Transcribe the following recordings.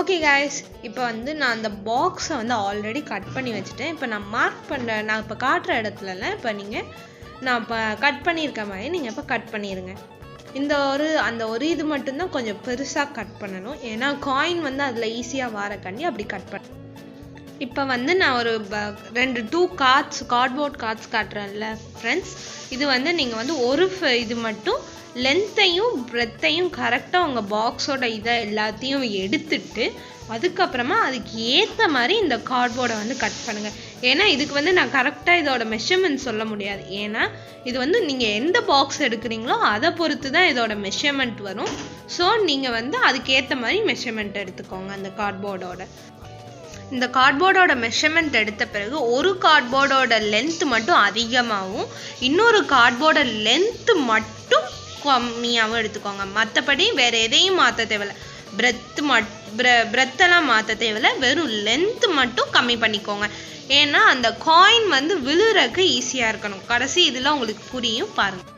Okay guys, இப்போ வந்து நான் அந்த பாக்ஸை வந்து ஆல்ரெடி கட் பண்ணி வச்சுட்டேன். இப்போ நான் மார்க் பண்ணுற நான் இப்போ காட்டுற இடத்துலலாம் இப்போ நான் இப்போ கட் பண்ணியிருக்க மாதிரி நீங்கள் இப்போ கட் பண்ணிடுங்க. அந்த ஒரு இது மட்டும்தான் கொஞ்சம் பெருசாக கட் பண்ணணும், ஏன்னா காயின் வந்து அதில் ஈஸியாக வாரக்காண்டி அப்படி கட் பண்ண. இப்போ வந்து நான் ஒரு 2 கார்ட்போர்ட் கார்ட்ஸ் காட்டுறேன்ல ஃப்ரெண்ட்ஸ். இது வந்து நீங்கள் வந்து ஒரு இது மட்டும் லென்த்தையும் பிரெத்தையும் கரெக்டாக உங்கள் பாக்ஸோட இதை எல்லாத்தையும் எடுத்துட்டு அதுக்கப்புறமா அதுக்கு ஏற்ற மாதிரி இந்த கார்ட்போர்டை வந்து கட் பண்ணுங்கள். ஏன்னா இதுக்கு வந்து நான் கரெக்டாக இதோட மெஷர்மெண்ட் சொல்ல முடியாது, ஏன்னா இது வந்து நீங்கள் எந்த பாக்ஸ் எடுக்கிறீங்களோ அதை பொறுத்து தான் இதோட மெஷர்மெண்ட் வரும். ஸோ நீங்கள் வந்து அதுக்கேற்ற மாதிரி மெஷர்மெண்ட் எடுத்துக்கோங்க. அந்த கார்ட்போர்டோட மெஷர்மெண்ட் எடுத்த பிறகு ஒரு கார்ட்போர்டோட லென்த் மட்டும் அதிகமாகவும் இன்னொரு கார்ட்போர்டோட லென்த் மட்டும் கம்மியாகவும் எடுத்துக்கோங்க. மற்றபடி வேறு எதையும் மாற்ற தேவையில்லை. பிரெத்தெல்லாம் மாற்ற தேவையில்லை, வெறும் லென்த் மட்டும் கம்மி பண்ணிக்கோங்க. ஏன்னா அந்த காயின் வந்து விழுறதுக்கு ஈஸியாக இருக்கணும். கடைசி இதில் உங்களுக்கு புரியும் பாருங்கள்.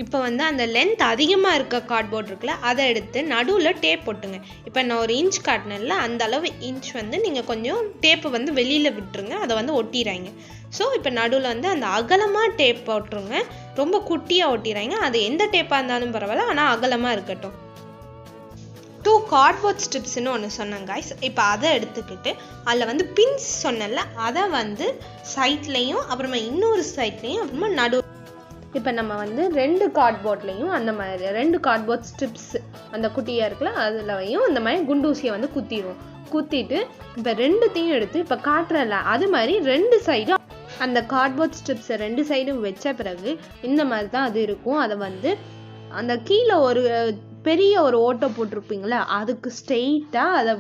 இப்போ வந்து அந்த லென்த் அதிகமாக இருக்க கார்ட்போர்ட் இருக்குல்ல, அதை எடுத்து நடுவில் டேப் போட்டுங்க. இப்போ நான் ஒரு இன்ச் காட்டினேன்ல, அந்த அளவு இன்ச் வந்து நீங்கள் கொஞ்சம் டேப்பை வந்து வெளியில் விட்டுருங்க, அதை வந்து ஒட்டிடுறாங்க. ஸோ இப்போ நடுவில் வந்து அந்த அகலமாக டேப் போட்டுருங்க, ரொம்ப குட்டியாக ஒட்டிடுறாங்க. அது எந்த டேப்பாக இருந்தாலும் பரவாயில்ல, ஆனால் அகலமாக இருக்கட்டும். 2 கார்ட்போர்ட் ஸ்ட்ரிப்ஸ்ன்னு ஒன்று சொன்னேன் கைஸ். இப்போ அதை எடுத்துக்கிட்டு அதில் வந்து பின்ஸ் சொன்னேன்ல, அதை வந்து சைட்லேயும் அப்புறமா இன்னொரு சைட்லேயும் அப்புறமா இப்போ நம்ம வந்து 2 கார்ட்போர்ட்லேயும் அந்த மாதிரி 2 கார்ட்போர்ட் ஸ்ட்ரிப்ஸ் அந்த குட்டியாக இருக்குல்ல அதுலயும் அந்த மாதிரி குண்டூசியை வந்து குத்திட்டு இப்போ 2த்தையும் எடுத்து இப்போ காட்டுறல அது மாதிரி 2 சைடும் அந்த கார்ட்போர்ட் ஸ்ட்ரிப்ஸை 2 சைடும் வச்ச பிறகு இந்த மாதிரி தான் அது இருக்கும். அதை வந்து அந்த கீழே ஒரு பெரிய ஒரு ஓட்டை போட்டிருப்பீங்களா, அதுக்கு ஸ்ட்ரெயிட்டாக அதை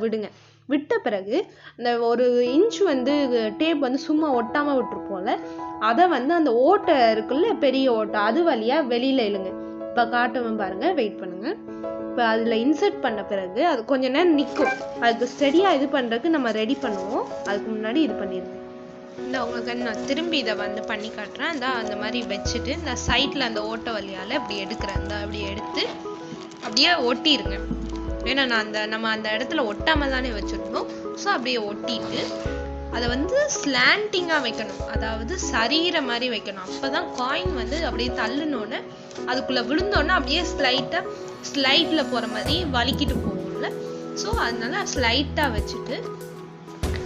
விட்ட பிறகு அந்த ஒரு இன்ச் வந்து டேப் வந்து சும்மா ஒட்டாமல் விட்டுருப்போம்ல, அதை வந்து அந்த ஓட்டை இருக்குல்ல பெரிய ஓட்டை அது வழியாக வெளியில் இழுங்க. இப்போ காட்டுவேன் பாருங்கள், வெயிட் பண்ணுங்கள். இப்போ அதில் இன்சர்ட் பண்ண பிறகு அது கொஞ்ச நேரம் நிற்கும். அதுக்கு ஸ்டெடியாக இது பண்ணுறதுக்கு நம்ம ரெடி பண்ணுவோம். அதுக்கு முன்னாடி இது பண்ணிடுங்க. இந்த உங்களுக்கு நான் திரும்பி இதை வந்து பண்ணி காட்டுறேன். அந்த மாதிரி வச்சுட்டு இந்த சைடில் அந்த ஓட்டை வழியால் இப்படி எடுக்கிறேன். அப்படி எடுத்து அப்படியே ஒட்டிடுங்க. ஏன்னா நம்ம அந்த இடத்துல ஒட்டாமல் தானே வச்சுருந்தோம். ஸோ அப்படியே ஒட்டிட்டு அதை வந்து ஸ்லாண்டிங்காக வைக்கணும், அதாவது சரிகிற மாதிரி வைக்கணும். அப்போ தான் காயின் வந்து அப்படியே தள்ளுனோன்னே அதுக்குள்ளே விழுந்தோன்னே அப்படியே ஸ்லைட்டில் போகிற மாதிரி வலிக்கிட்டு போகும்ல. ஸோ அதனால ஸ்லைட்டாக வச்சுட்டு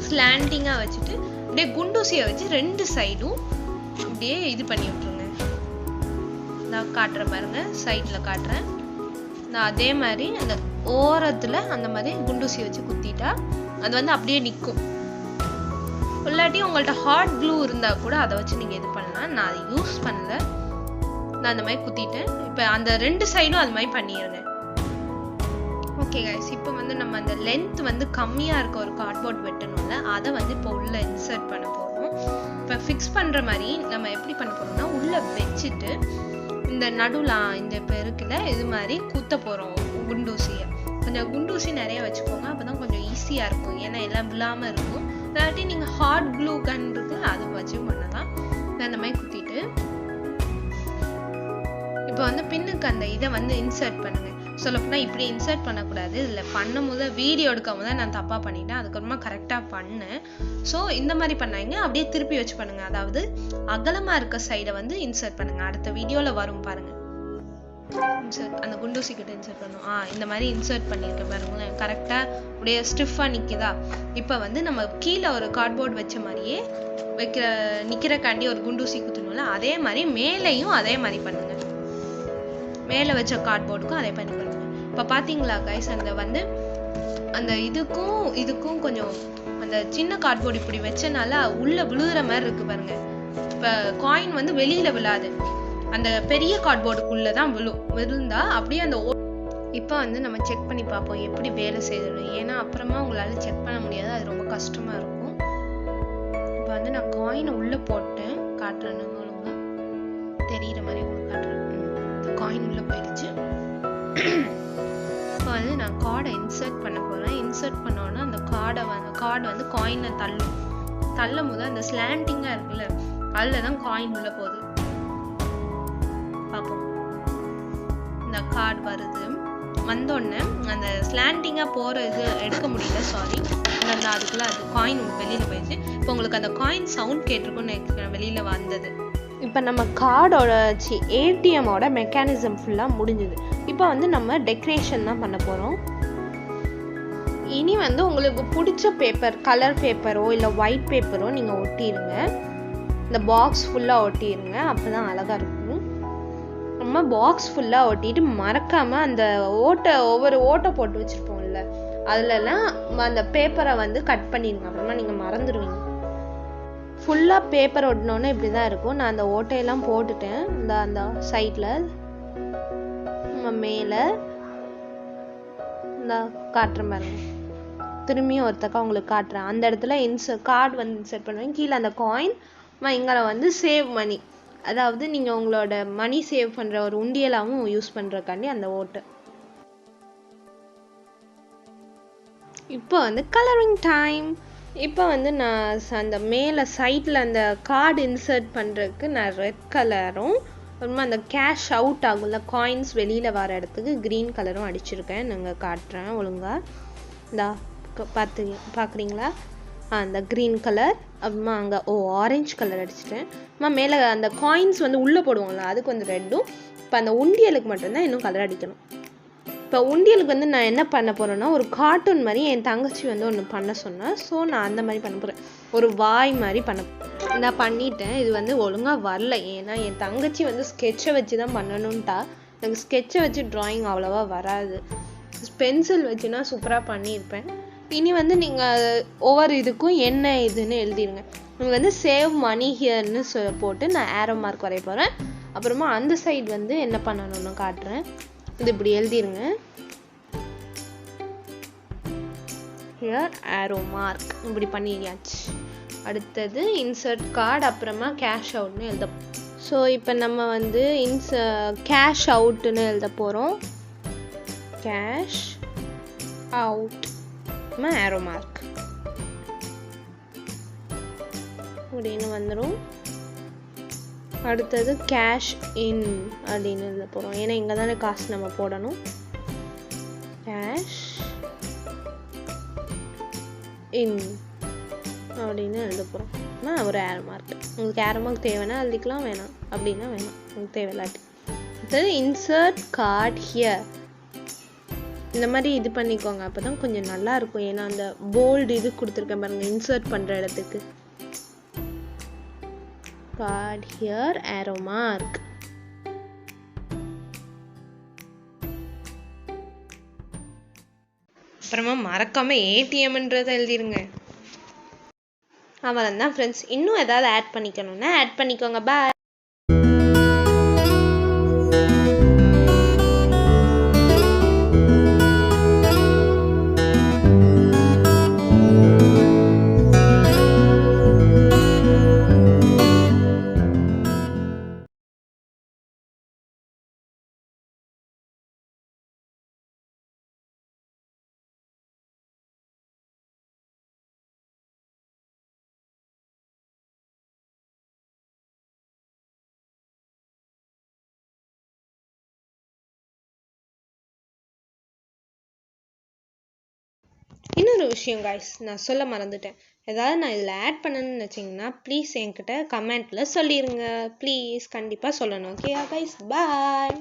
ஸ்லாண்டிங்காக வச்சுட்டு அப்படியே குண்டூசியை வச்சு 2 சைடும் அப்படியே இது பண்ணி விட்ருங்க. நான் காட்டுறேன் பாருங்கள், சைடில் காட்டுறேன். நான் அதே மாதிரி அந்த ஓரத்தில் அந்த மாதிரி குண்டூசி வச்சு குத்திட்டா அது வந்து அப்படியே நிற்கும். இல்லாட்டி உங்கள்கிட்ட ஹாட் க்ளூ இருந்தால் கூட அதை வச்சு நீங்கள் இது பண்ணலாம். நான் அதை யூஸ் பண்ணல, நான் அந்த மாதிரி குத்திட்டேன். இப்போ அந்த 2 சைடும் அது மாதிரி பண்ணிடுங்க. ஓகே கைஸ், இப்போ வந்து நம்ம அந்த லென்த் வந்து கம்மியாக இருக்க ஒரு கார்ட்போர்ட் வெட்டணும்ல, அதை வந்து இப்போ உள்ளே இன்சர்ட் பண்ண போகிறோம். இப்போ ஃபிக்ஸ் பண்ணுற மாதிரி நம்ம எப்படி பண்ண போகிறோம்னா, உள்ளே வச்சுட்டு இந்த நடுவில் இந்த இப்போ இருக்குல்ல இது மாதிரி குத்த போகிறோம் குண்டூசியை. கொஞ்சம் குண்டூசி நிறைய வச்சுக்கோங்க, அப்போ தான் கொஞ்சம் ஈஸியாக இருக்கும். ஏன்னா எல்லாம் விழாமல் இருக்கும். இல்லாட்டி நீங்கள் ஹாட் க்ளூ கன் இருக்கு அதை வச்சு பண்ணலாம். அந்த மாதிரி குத்திட்டு இப்போ வந்து பின்னுக்கு அந்த இதை வந்து இன்சர்ட் பண்ணுங்க. சொல்லப்போனால் இப்படி இன்சர்ட் பண்ணக்கூடாது, இதில் பண்ணும் போது வீடியோ எடுக்கும் போது நான் தப்பாக பண்ணிட்டேன். அதுக்கப்புறமா கரெக்டாக பண்ணேன். ஸோ இந்த மாதிரி பண்ணாங்க, அப்படியே திருப்பி வச்சு பண்ணுங்க. அதாவது அகலமாக இருக்க சைடை வந்து இன்சர்ட் பண்ணுங்க. அடுத்த வீடியோவில் வரும் பாருங்க. அந்த குண்டூசி கிட்ட இன்சர்ட் பண்ணும். இந்த மாதிரி இன்சர்ட் பண்ணியிருக்கேன் பாருங்களேன், கரெக்டாக அப்படியே ஸ்டிஃபாக நிற்குதா. இப்போ வந்து நம்ம கீழே ஒரு கார்ட்போர்ட் வச்ச மாதிரியே நிற்கிறக்காண்டி ஒரு குண்டூசி குத்தணும்ல, அதே மாதிரி மேலேயும் அதே மாதிரி பண்ணுங்க. மேலே வச்ச கார்ட்போர்டுக்கும் அதே பண்ணி பண்ணுங்க. இப்போ பார்த்தீங்களா கைஸ், அந்த இதுக்கும் கொஞ்சம் அந்த சின்ன கார்ட்போர்டு இப்படி வச்சனால உள்ள விழுகிற மாதிரி இருக்கு பாருங்க. இப்போ காயின் வந்து வெளியில விழாது, அந்த பெரிய கார்ட்போர்டுக்குள்ளே தான் விழுந்தா அப்படியே அந்த இப்போ வந்து நம்ம செக் பண்ணி பார்ப்போம் எப்படி வேலை செய்யணும். ஏன்னா அப்புறமா உங்களால் செக் பண்ண முடியாது, அது ரொம்ப கஷ்டமாக இருக்கும். இப்போ வந்து நான் காயினை உள்ளே போட்டேன், காட்டுறேன் ஒழுங்கா தெரிகிற மாதிரி உங்களுக்கு காட்டுறேன். காயின் உள்ளே போயிடுச்சு. இப்போ வந்து நான் கார்டை இன்சர்ட் பண்ண போகிறேன். இன்சர்ட் பண்ணோன்னா அந்த கார்டு வந்து காயினை தள்ளும் போது அந்த ஸ்லாண்டிங்காக இருக்குல்ல அதில் தான் காயின் உள்ளே போகுது. பார்ப்போம், இந்த கார்டு வருது. வந்தோடனே அந்த ஸ்லாண்டிங்காக போகிற இது எடுக்க முடியல, சாரி. அந்த அதுக்குள்ள அது காயின் வெளியில் போயிடுச்சு. இப்போ உங்களுக்கு அந்த காயின் சவுண்ட் கேட்டிருக்குன்னு வெளியில் வந்தது. இப்போ நம்ம கார்டோட ஏடிஎம்மோட மெக்கானிசம் ஃபுல்லாக முடிஞ்சுது. இப்போ வந்து நம்ம டெக்கரேஷன் தான் பண்ண போகிறோம். இனி வந்து உங்களுக்கு பிடிச்ச பேப்பர், கலர் பேப்பரோ இல்லை ஒயிட் பேப்பரோ நீங்கள் ஒட்டிடுங்க. இந்த பாக்ஸ் ஃபுல்லாக ஒட்டிடுங்க, அப்போ தான் அழகாக இருக்கும். நம்ம பாக்ஸ் ஃபுல்லாக ஒட்டிட்டு மறக்காமல் அந்த ஒவ்வொரு ஓட்டை போட்டு வச்சுருப்போம்ல, அதுலலாம் அந்த பேப்பரை வந்து கட் பண்ணிடுங்க, அப்புறமா நீங்கள் மறந்துடுவீங்க. ஃபுல்லாக பேப்பர் ஒட்டினோன்னே இப்படி தான் இருக்கும். நான் அந்த ஓட்டையெல்லாம் போட்டுட்டேன். அந்த சைடில் நம்ம மேலே இந்த காட்டுறேன் பாருங்க. திரும்பியும் ஒருத்தக்கா உங்களுக்கு காட்டுறேன். அந்த இடத்துல கார்டு வந்து இன்சர்ட் பண்ணுவேன். கீழே அந்த காயின், இங்கே வந்து சேவ் மணி, அதாவது நீங்கள் உங்களோட மணி சேவ் பண்ணுற ஒரு உண்டியலாகவும் யூஸ் பண்ணுறக்காண்டி அந்த ஓட்டு. இப்போ வந்து கலரிங் டைம். இப்போ வந்து நான் அந்த மேலே சைடில் அந்த கார்டு இன்சர்ட் பண்ணுறதுக்கு நான் ரெட் கலரும், அப்புறமா அந்த கேஷ் அவுட் ஆகும்ல, காயின்ஸ் வெளியில் வர இடத்துக்கு க்ரீன் கலரும் அடிச்சிருக்கேன். நாங்கள் காட்டுறேன் ஒழுங்காக. இந்தா பார்க்குறீங்களா? அந்த க்ரீன் கலர், அப்புறமா அங்கே ஆரஞ்சு கலர் அடிச்சிட்டேன். மேலே அந்த காயின்ஸ் வந்து உள்ளே போடுவாங்களா, அதுக்கு வந்து ரெட்டும். இப்போ அந்த உண்டியலுக்கு மட்டும்தான் இன்னும் கலர் அடிக்கணும். இப்போ உண்டியலுக்கு வந்து நான் என்ன பண்ண போகிறேன்னா, ஒரு கார்ட்டூன் மாதிரி என் தங்கச்சி வந்து ஒன்று பண்ண சொன்னேன். ஸோ நான் அந்த மாதிரி பண்ண போகிறேன். ஒரு வாய் மாதிரி நான் பண்ணிட்டேன். இது வந்து ஒழுங்காக வரல, ஏன்னா என் தங்கச்சி வந்து ஸ்கெட்சை வச்சு தான் பண்ணணுன்ட்டா. எனக்கு ஸ்கெட்சை வச்சு ட்ராயிங் அவ்வளோவா வராது. பென்சில் வச்சுன்னா சூப்பராக பண்ணியிருப்பேன். இனி வந்து நீங்கள் ஒவ்வொரு இதுக்கும் என்ன இதுன்னு எழுதிடுங்க. நீங்கள் வந்து சேவ் மணி ஹியர்னு போட்டு நான் ஏரோ மார்க் வரைய போகிறேன். அப்புறமா அந்த சைடு வந்து என்ன பண்ணணும்னு காட்டுறேன். இது இப்படி எழுதிருங்க, ஹியர் ஏரோ மார்க். இப்படி பண்ணியாச்சு. அடுத்தது இன்சர்ட் கார்டு, அப்புறமா கேஷ் அவுட்னு எழுத. ஸோ இப்போ நம்ம வந்து கேஷ் அவுட்டுன்னு எழுத போகிறோம். கேஷ் அவுட் ஏரோ மார்க் அப்படின்னு வந்துடும். அடுத்தது கேஷ் இன் அப்படின்னு எழுத போகிறோம், ஏன்னா இங்கே தானே காசு நம்ம போடணும். கேஷ் இன் அப்படின்னு எழுத போகிறோம். ஒரு ஏரோ மார்க். உங்களுக்கு ஏரோ மார்க் தேவைன்னா எழுதிக்கலாம், வேணாம் அப்படின்னா வேணாம், உங்களுக்கு தேவையில்லாட்டி. அடுத்தது இன்சர்ட் கார்டு ஹியர். இந்த மாதிரி இது பண்ணிக்கோங்க, அப்போ தான் கொஞ்சம் நல்லா இருக்கும். ஏன்னா அந்த போல்டு இது கொடுத்துருக்கேன் பாருங்கள், இன்சர்ட் பண்ணுற இடத்துக்கு. Card here arrow mark. அப்புறமா மறக்காம ஏடிஎம்ன்றதை எழுதிருங்க. அவ்வளோதான் ஃப்ரெண்ட்ஸ். இன்னும் ஏதாவது ஆட் பண்ணிக்கணும்னா ஆட் பண்ணிக்கோங்க. பாய். இன்னொரு விஷயம் காய்ஸ், நான் சொல்ல மறந்துட்டேன். ஏதாவது நான் இதில் ஆட் பண்ணணும்னு நினச்சிங்கன்னா ப்ளீஸ் என்கிட்ட கமெண்ட்டில் சொல்லிடுங்க. ப்ளீஸ் கண்டிப்பாக சொல்லணும். ஓகே காய்ஸ், பாய்.